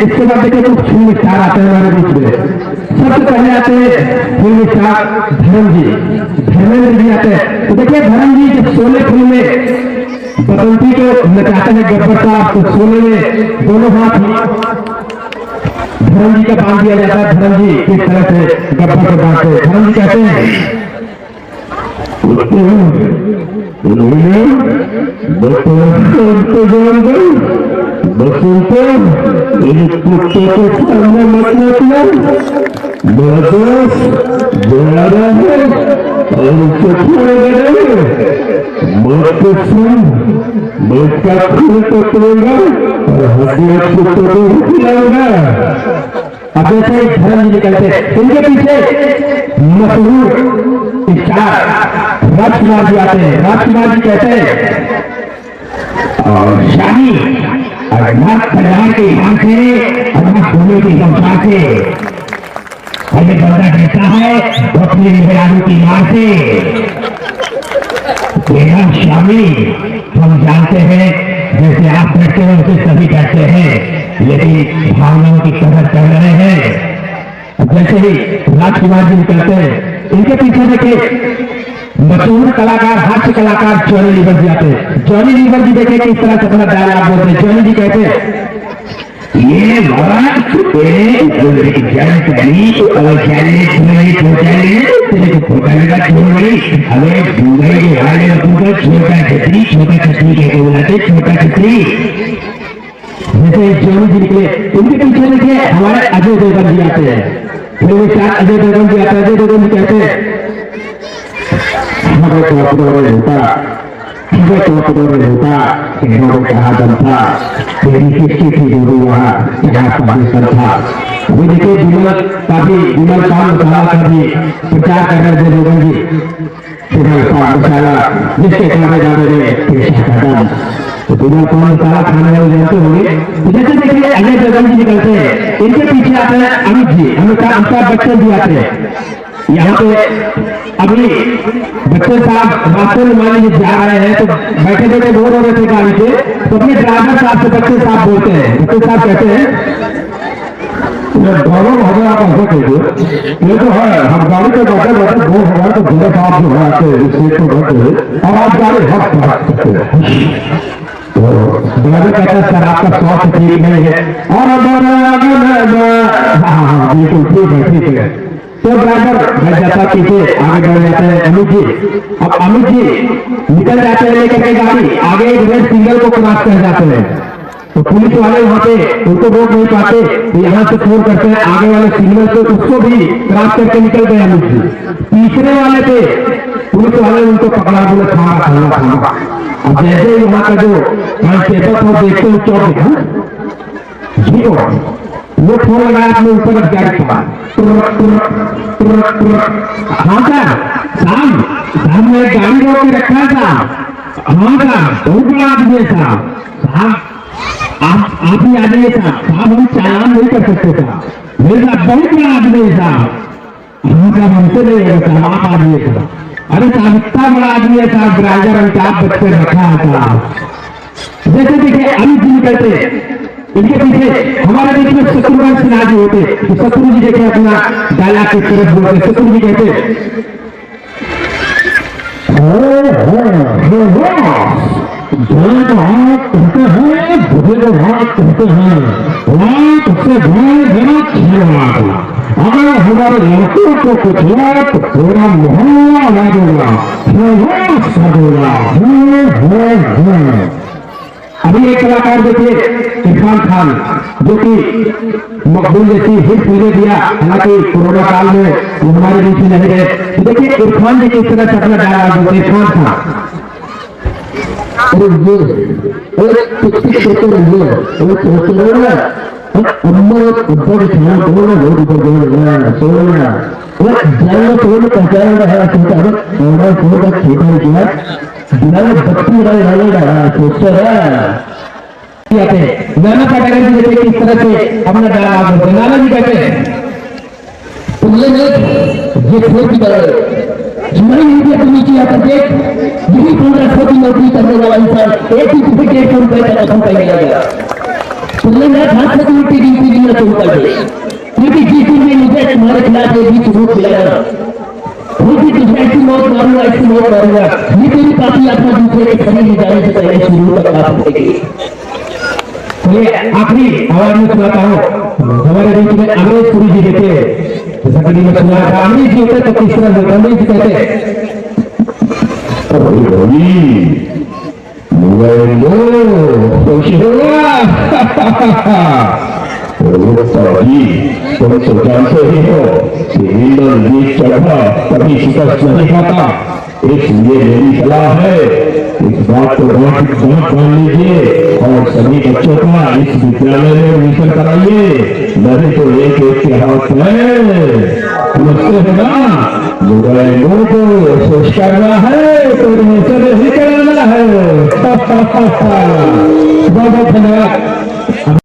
इसके बाद देखिए कुछ फिल्म स्टार आते हैं हमारे बीच में। सबसे पहले आते हैं फिल्म स्टार धर्म जी, धर्मेंद्र जी आते हैं। तो देखिए धर्म जी जब शोले फिल्म में बसंती को नचाते हैं गब्बर साहब, तो शोले में दोनों हाथ धर्म जी का बांध दिया जाता है। धर्म जी किस तरह से गब्बर को बांधते हैं, धर्म जी कहते हैं अब जैसे धर्म जी निकलते इनके पीछे मशहूर स्टार राजकुमार जी आते हैं। राजकुमार जी कहते हैं शाही और नाथ परिवार के हिसाब से और नाथ भूमि के हिसाब से हमें बंदा कहता है अपनी मेहरानों की मां से तेरा शामी हम जानते हैं जैसे आप डरते हैं उसे सभी डरते हैं, लेकिन भावनाओं की कदर कर रहे हैं। जैसे ही राजकुमार जी निकलते हैं इनके पीछे देखिए मशहूर कलाकार हास्य कलाकार जॉनी लीवर जी आते हैं। जॉनी लीवर जी देखे किस तरह से अपना डायलॉग बोलते हैं। जॉनी जी कहते हैं ये बात तेरे जान पहली और जाने तुम्हें पहुंचाने तेरे को पहुंचाने का छोड़ गई। हमें भूगल के वाले रखूंगा छोटा छतरी कहते बुलाते छोटा छतरी। जैसे जॉनी जी निकले इनके पीछे देखिए हमारे अजय देवगन जी आते हैं। फिल्म स्टार अजय देवगन जी आते हैं। अजय देवगन जी कहते हैं इन्होंने कहा दम था तेरी किसकी थी दूरी वहाँ जहाँ पाकिस्तान था। वो देखिए विमल पान मसाला का भी प्रचार कर रहे थे लोगों जी। विमल पान मसाला जिसके खाने जाने में पेशा कदम, तो विमल पान मसाला खाने वाले जानते होंगे। जैसे देखिए अजय देवगन जी निकलते हैं इनके पीछे आते हैं अमित जी, अमिताभ बच्चन जी आते हैं। यहाँ पे अभी बच्चे साहब रास्ते में मान लीजिए जा रहे हैं तो बैठे बैठे बोर हो रहे थे गाड़ी से, तो अपने ड्राइवर साहब से बच्चे साहब बोलते हैं। बच्चे साहब कहते हैं ड्राइवर महोदय आप ऐसा कहिए ये तो है हम गाड़ी पे बैठे बैठे बोर हो रहे तो भैया साहब जो है आते सीट को बैठे और आप गाड़ी हक सकते हैं। तो ड्राइवर कहते हैं सर आपका स्वास्थ्य ठीक नहीं है और बिल्कुल ठीक है। तो ड्राइवर बैठ जाता पीछे आगे बढ़ जाते हैं अमित जी। अब अमित जी निकल जाते हैं लेकर के गाड़ी आगे एक रेड सिग्नल को क्रॉस कर जाते हैं। तो पुलिस वाले वहां पे उनको रोक नहीं पाते तो यहाँ से फोन करते हैं आगे वाले सिग्नल पे, उसको भी क्रॉस करके निकल गए अमित जी। तीसरे वाले पे पुलिस वाले उनको पकड़ा बोले खाना खाना खाना। अब जैसे ही वहां का जो कांस्टेबल था देखते हुए चौक देखा जी वो फोन लगाया अपने ऊपर गाड़ी का। हाँ सर साहब मैं गाड़ी रोक के रखा था। हाँ सर बहुत बड़ा आदमी है साहब आप ही आ जाइए साहब हम चालान नहीं कर सकते साहब मेरे साथ बहुत बड़ा आदमी है साहब। हाँ साहब हमसे नहीं है साहब आप आ जाइए साहब। अरे साहब इतना बड़ा आदमी है साहब ड्राइवर अमिताभ बच्चन रखा है साहब। जैसे देखिए अमित जी निकलते इनके पीछे हमारे देश में शत्रुघ्न सिन्हा जी होते तो शत्रु जी देखे अपना डायलॉग की तरफ बोलते। शत्रु जी कहते अगर हमारे लड़कों को कुछ हुआ तो पूरा मोहल्ला ला दूंगा। अभी एक कलाकार देखिए इरफान खान जो कि मकबूल जैसी हिट फिल्में दिया, हालांकि कोरोना काल में वो हमारे बीच में नहीं गए। तो देखिए इरफान जी किस तरह से अपना डायलॉग बोलते। इरफान खान नाना पाटेकर जी देखिए किस तरह से अपना डायलॉग बोलते हैं। नाना जी कहते हैं नीचे आकर देख यही 1500 की नौकरी करने वाला इंसान एक ही ₹150 का रकम पाएगा। तुमने हाथ से गिनती बीच रोक दिया जाना, तुझे ऐसी मौत मारूंगा, ऐसी मौत मारूंगा, ये तेरी पापी आत्मा दूसरे के शरीर में जाने से पहले शुरू तक आप देगी। ये आखिरी आवाज में सुनाता हूँ। हमारे बीच में अमरीश पुरी जी देते, जैसा कभी मैं सुना था, अमरीश जी होते तो किस तरह होता, अमरीश जी कहते खुश हुआ। तुम तो जानते ही हो कि इंद्र जीत चढ़ा कभी शिकस्त नहीं खाता, इसलिए मेरी सलाह है इस बात को गांठ बांध लीजिए और सभी बच्चों का इस विद्यालय में एडमिशन कराइए, नहीं तो एक के हाथ में समझते हो ना, लोगों को सोच करना है तो एडमिशन नहीं कराना है। बहुत बहुत धन्यवाद।